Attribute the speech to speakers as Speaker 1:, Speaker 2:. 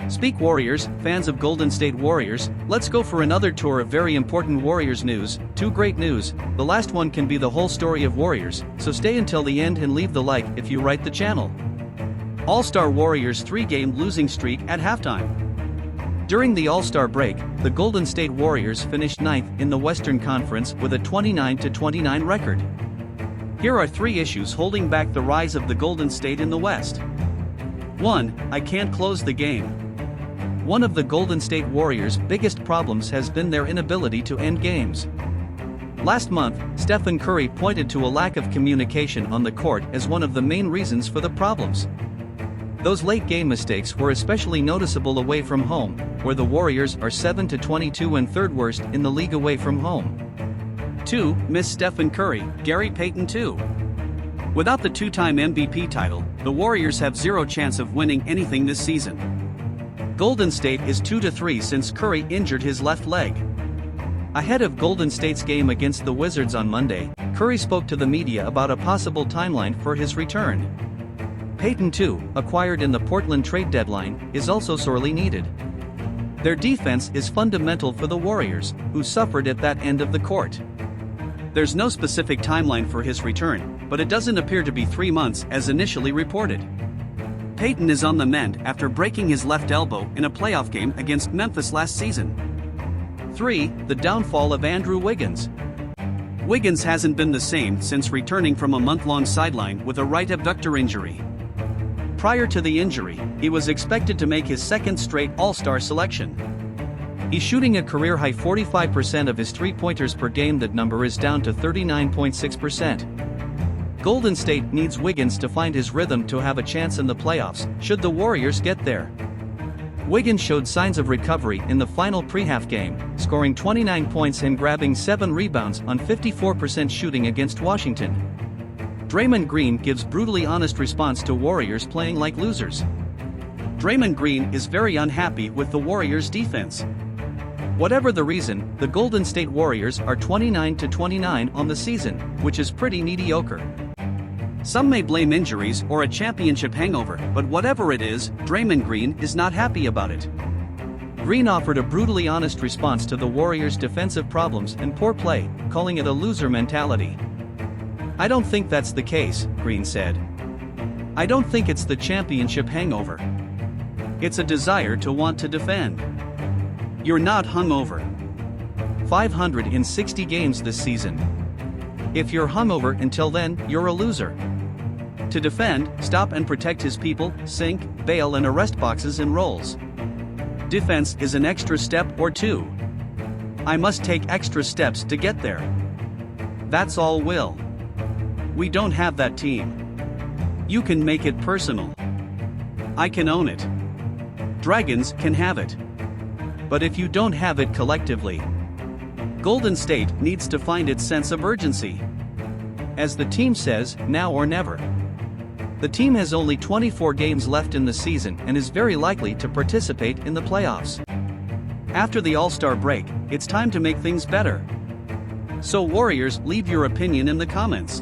Speaker 1: Speak Warriors, fans of Golden State Warriors, let's go for another tour of very important Warriors news. Two great news, the last one can be the whole story of Warriors, so stay until the end and leave the like if you write the channel. All-Star Warriors 3-game losing streak at halftime. During the All-Star break, the Golden State Warriors finished 9th in the Western Conference with a 29-29 record. Here are 3 issues holding back the rise of the Golden State in the West. 1. I can't close the game. One of the Golden State Warriors' biggest problems has been their inability to end games. Last month, Stephen Curry pointed to a lack of communication on the court as one of the main reasons for the problems. Those late-game mistakes were especially noticeable away from home, where the Warriors are 7-22 and third worst in the league away from home. 2. Miss Stephen Curry, Gary Payton too. Without the 2-time MVP title, the Warriors have zero chance of winning anything this season. Golden State is 2-3 since Curry injured his left leg. Ahead of Golden State's game against the Wizards on Monday, Curry spoke to the media about a possible timeline for his return. Payton too, acquired in the Portland trade deadline, is also sorely needed. Their defense is fundamental for the Warriors, who suffered at that end of the court. There's no specific timeline for his return, but it doesn't appear to be 3 months as initially reported. Payton is on the mend after breaking his left elbow in a playoff game against Memphis last season. 3. The downfall of Andrew Wiggins. Wiggins hasn't been the same since returning from a month-long sideline with a right abductor injury. Prior to the injury, he was expected to make his second straight All-Star selection. He's shooting a career-high 45% of his three-pointers per game. That number is down to 39.6%. Golden State needs Wiggins to find his rhythm to have a chance in the playoffs, should the Warriors get there. Wiggins showed signs of recovery in the final pre-half game, scoring 29 points and grabbing 7 rebounds on 54% shooting against Washington. Draymond Green gives brutally honest response to Warriors playing like losers. Draymond Green is very unhappy with the Warriors' defense. Whatever the reason, the Golden State Warriors are 29-29 on the season, which is pretty mediocre. Some may blame injuries or a championship hangover, but whatever it is, Draymond Green is not happy about it. Green offered a brutally honest response to the Warriors' defensive problems and poor play, calling it a loser mentality. I don't think that's the case, Green said. I don't think it's the championship hangover. It's a desire to want to defend. You're not hungover. 560 games this season. If you're hungover until then, you're a loser. To defend, stop and protect his people, sink, bail and arrest boxes and rolls. Defense is an extra step or 2. I must take extra steps to get there. That's all will. We don't have that team. You can make it personal. I can own it. Dragons can have it. But if you don't have it collectively, Golden State needs to find its sense of urgency. As the team says, now or never. The team has only 24 games left in the season and is very likely to participate in the playoffs. After the All-Star break, it's time to make things better. So Warriors, leave your opinion in the comments.